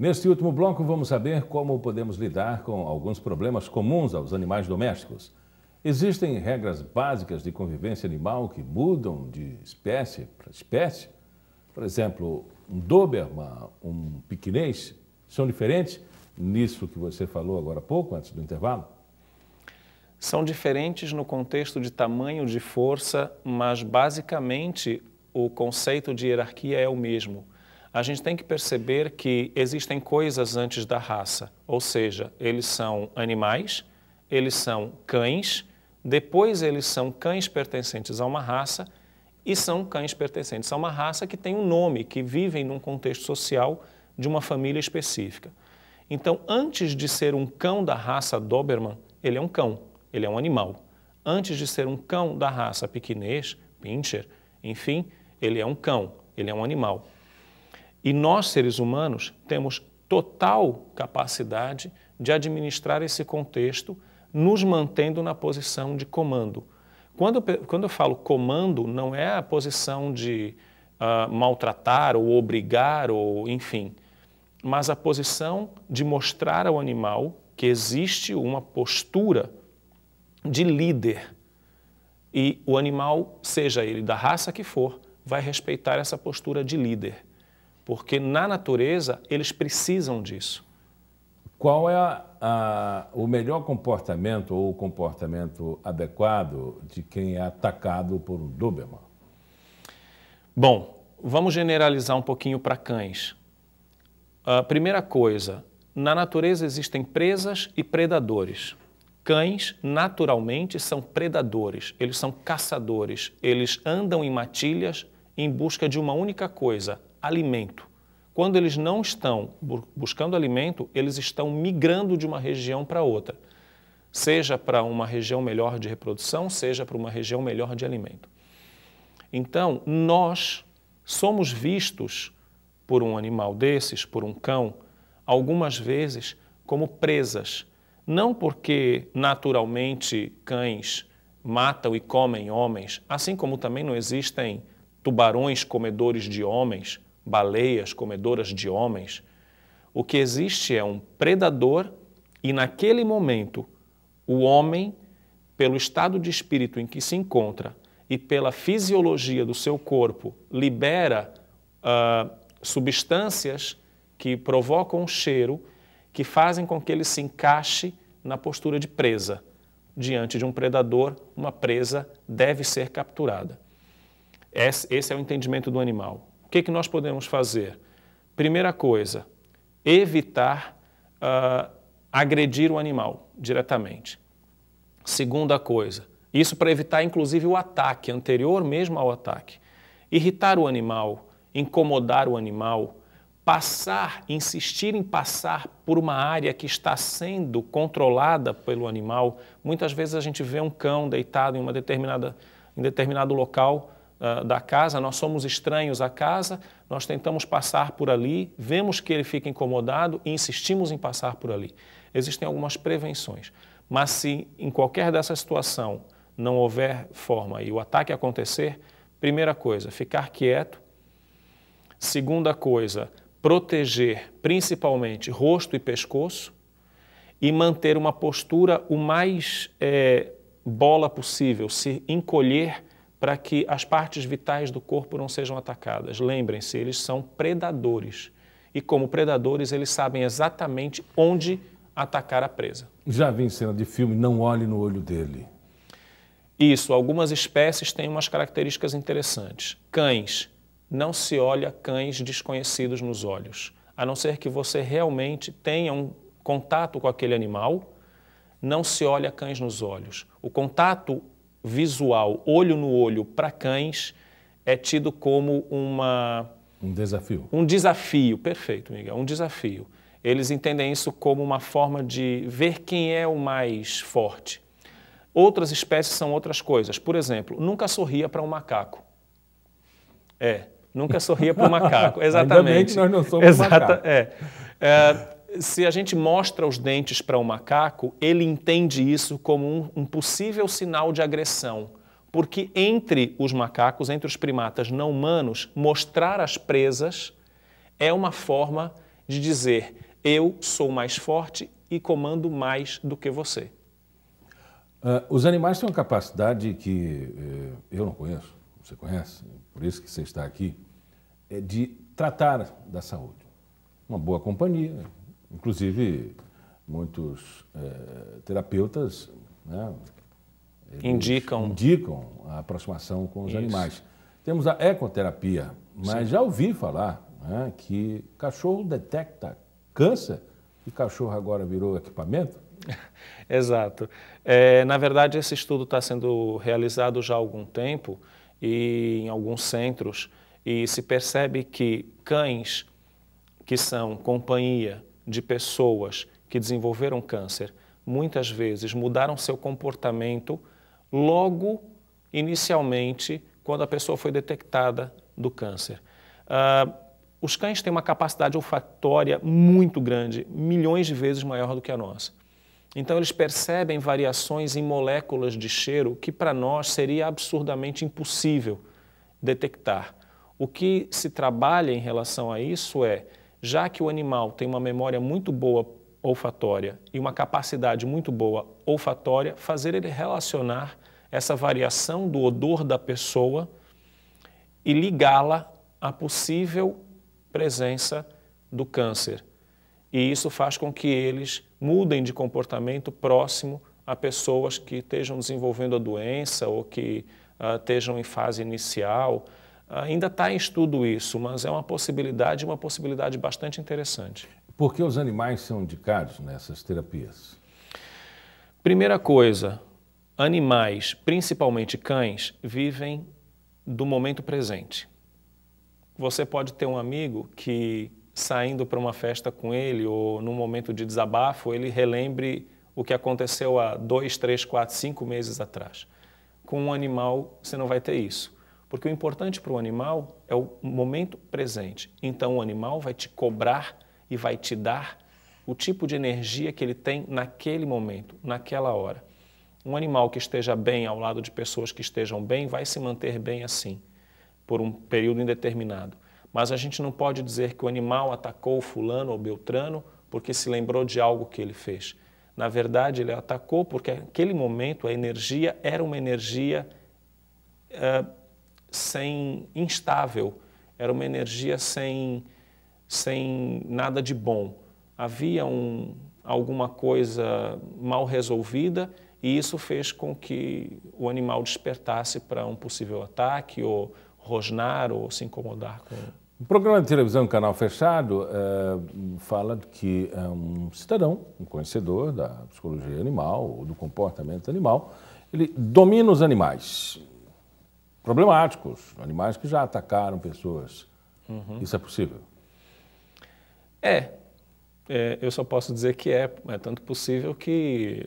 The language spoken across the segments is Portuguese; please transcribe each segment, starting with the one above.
Neste último bloco, vamos saber como podemos lidar com alguns problemas comuns aos animais domésticos. Existem regras básicas de convivência animal que mudam de espécie para espécie? Por exemplo, um Doberman, um piquinês, são diferentes nisso que você falou agora há pouco, antes do intervalo? São diferentes no contexto de tamanho, de força, mas basicamente o conceito de hierarquia é o mesmo. A gente tem que perceber que existem coisas antes da raça, ou seja, eles são animais, eles são cães, depois eles são cães pertencentes a uma raça e são cães pertencentes a uma raça que tem um nome, que vivem num contexto social de uma família específica. Então, antes de ser um cão da raça Doberman, ele é um cão, ele é um animal. Antes de ser um cão da raça piquinês, pincher, enfim, ele é um cão, ele é um animal. E nós, seres humanos, temos total capacidade de administrar esse contexto, nos mantendo na posição de comando. Quando eu falo comando, não é a posição de maltratar ou obrigar, ou enfim, mas a posição de mostrar ao animal que existe uma postura de líder. E o animal, seja ele da raça que for, vai respeitar essa postura de líder. Porque na natureza eles precisam disso. Qual é o melhor comportamento ou o comportamento adequado de quem é atacado por um Doberman? Bom, vamos generalizar um pouquinho para cães. A primeira coisa, na natureza existem presas e predadores. Cães, naturalmente, são predadores, eles são caçadores, eles andam em matilhas em busca de uma única coisa, alimento. Quando eles não estão buscando alimento, eles estão migrando de uma região para outra, seja para uma região melhor de reprodução, seja para uma região melhor de alimento. Então, nós somos vistos por um animal desses, por um cão, algumas vezes como presas, não porque naturalmente cães matam e comem homens, assim como também não existem tubarões comedores de homens, baleias comedoras de homens. O que existe é um predador e naquele momento o homem, pelo estado de espírito em que se encontra e pela fisiologia do seu corpo, libera substâncias que provocam um cheiro que fazem com que ele se encaixe na postura de presa. Diante de um predador, uma presa deve ser capturada. Esse é o entendimento do animal. O que nós podemos fazer? Primeira coisa, evitar agredir o animal diretamente. Segunda coisa, isso para evitar inclusive o ataque, anterior mesmo ao ataque. Irritar o animal, incomodar o animal, insistir em passar por uma área que está sendo controlada pelo animal. Muitas vezes a gente vê um cão deitado em determinado local da casa, nós somos estranhos à casa, nós tentamos passar por ali, vemos que ele fica incomodado e insistimos em passar por ali. Existem algumas prevenções, mas se em qualquer dessa situação não houver forma e o ataque acontecer, primeira coisa, ficar quieto. Segunda coisa, proteger principalmente rosto e pescoço e manter uma postura o mais bola possível, se encolher para que as partes vitais do corpo não sejam atacadas. Lembrem-se, eles são predadores e como predadores eles sabem exatamente onde atacar a presa. Já vi em cena de filme, não olhe no olho dele. Isso, algumas espécies têm umas características interessantes. Cães. Não se olha cães desconhecidos nos olhos, a não ser que você realmente tenha um contato com aquele animal, não se olha cães nos olhos. O contato visual, olho no olho, para cães, é tido como um desafio. Um desafio, perfeito, Miguel, um desafio. Eles entendem isso como uma forma de ver quem é o mais forte. Outras espécies são outras coisas. Por exemplo, nunca sorria para um macaco. Nunca sorria para o macaco, exatamente. Ainda bem que nós não somos macaco. Se a gente mostra os dentes para um macaco, ele entende isso como um possível sinal de agressão, porque entre os macacos, entre os primatas não humanos, mostrar as presas é uma forma de dizer, eu sou mais forte e comando mais do que você. Os animais têm uma capacidade que eu não conheço, você conhece, por isso que você está aqui, é de tratar da saúde. Uma boa companhia, inclusive muitos terapeutas, né, indicam a aproximação com os animais. Temos a ecoterapia, mas já ouvi falar, né, que cachorro detecta câncer e cachorro agora virou equipamento? Exato. Na verdade, esse estudo está sendo realizado já há algum tempo e em alguns centros, e se percebe que cães que são companhia de pessoas que desenvolveram câncer, muitas vezes mudaram seu comportamento logo inicialmente quando a pessoa foi detectada do câncer. Os cães têm uma capacidade olfatória muito grande, milhões de vezes maior do que a nossa. Então eles percebem variações em moléculas de cheiro que para nós seria absurdamente impossível detectar. O que se trabalha em relação a isso é, já que o animal tem uma memória muito boa olfatória e uma capacidade muito boa olfatória, fazer ele relacionar essa variação do odor da pessoa e ligá-la à possível presença do câncer. E isso faz com que eles mudem de comportamento próximo a pessoas que estejam desenvolvendo a doença ou que estejam em fase inicial. Ainda está em estudo isso, mas é uma possibilidade bastante interessante. Por que os animais são indicados nessas terapias? Primeira coisa, animais, principalmente cães, vivem do momento presente. Você pode ter um amigo que, saindo para uma festa com ele ou num momento de desabafo, ele relembre o que aconteceu há 2, 3, 4, 5 meses atrás. Com um animal, você não vai ter isso. Porque o importante para o animal é o momento presente. Então, o animal vai te cobrar e vai te dar o tipo de energia que ele tem naquele momento, naquela hora. Um animal que esteja bem ao lado de pessoas que estejam bem vai se manter bem assim, por um período indeterminado. Mas a gente não pode dizer que o animal atacou fulano ou beltrano porque se lembrou de algo que ele fez. Na verdade, ele atacou porque naquele momento a energia era uma energia instável, era uma energia sem nada de bom. Havia alguma coisa mal resolvida e isso fez com que o animal despertasse para um possível ataque ou rosnar ou se incomodar com... O programa de televisão Canal Fechado fala que um cidadão, um conhecedor da psicologia animal ou do comportamento animal, ele domina os animais problemáticos, animais que já atacaram pessoas. Isso é possível? Eu só posso dizer que é tanto possível que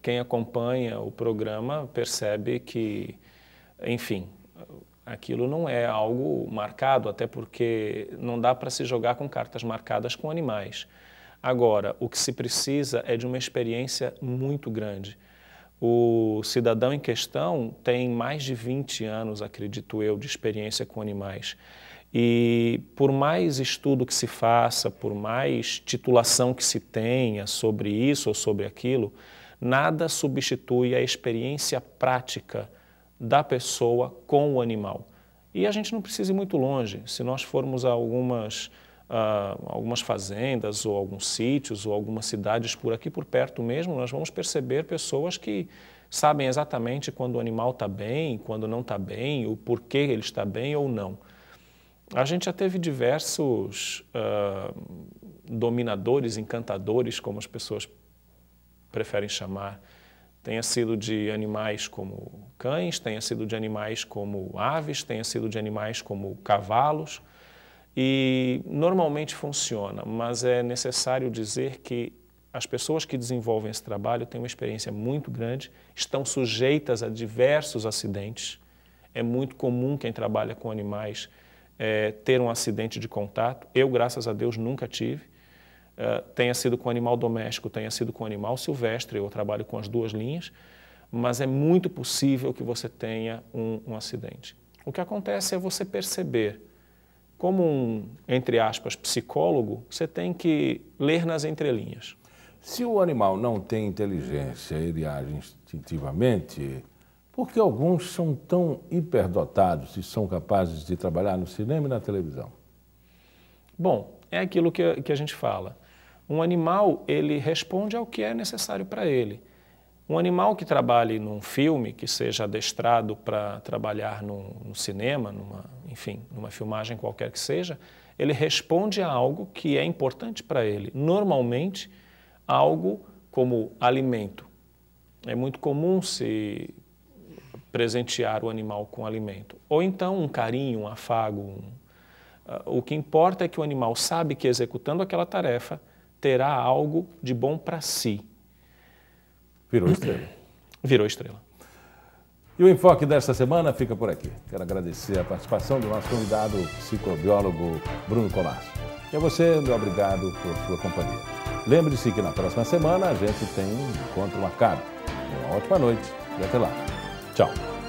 quem acompanha o programa percebe que, enfim, aquilo não é algo marcado, até porque não dá para se jogar com cartas marcadas com animais. Agora, o que se precisa é de uma experiência muito grande. O cidadão em questão tem mais de 20 anos, acredito eu, de experiência com animais. E por mais estudo que se faça, por mais titulação que se tenha sobre isso ou sobre aquilo, nada substitui a experiência prática da pessoa com o animal. E a gente não precisa ir muito longe. Se nós formos a algumas fazendas ou alguns sítios ou algumas cidades por aqui por perto mesmo, nós vamos perceber pessoas que sabem exatamente quando o animal está bem, quando não está bem, o porquê ele está bem ou não. A gente já teve diversos dominadores, encantadores, como as pessoas preferem chamar, tenha sido de animais como cães, tenha sido de animais como aves, tenha sido de animais como cavalos, e normalmente funciona, mas é necessário dizer que as pessoas que desenvolvem esse trabalho têm uma experiência muito grande, estão sujeitas a diversos acidentes. É muito comum quem trabalha com animais ter um acidente de contato. Eu, graças a Deus, nunca tive. Tenha sido com animal doméstico, tenha sido com animal silvestre, eu trabalho com as duas linhas, mas é muito possível que você tenha um acidente. O que acontece é você perceber como um, entre aspas, psicólogo, você tem que ler nas entrelinhas. Se o animal não tem inteligência, ele age instintivamente, por que alguns são tão hiperdotados e são capazes de trabalhar no cinema e na televisão? Bom, é aquilo que a gente fala. Um animal, ele responde ao que é necessário para ele. Um animal que trabalhe num filme, que seja adestrado para trabalhar no cinema, enfim, numa filmagem qualquer que seja, ele responde a algo que é importante para ele. Normalmente, algo como alimento. É muito comum se presentear o animal com alimento. Ou então um carinho, um afago. O que importa é que o animal sabe que executando aquela tarefa terá algo de bom para si. Virou estrela. Virou estrela. E o enfoque desta semana fica por aqui. Quero agradecer a participação do nosso convidado, o psicobiólogo Bruno Colasso. E a você, meu obrigado por sua companhia. Lembre-se que na próxima semana a gente tem um encontro marcado. Uma ótima noite e até lá. Tchau.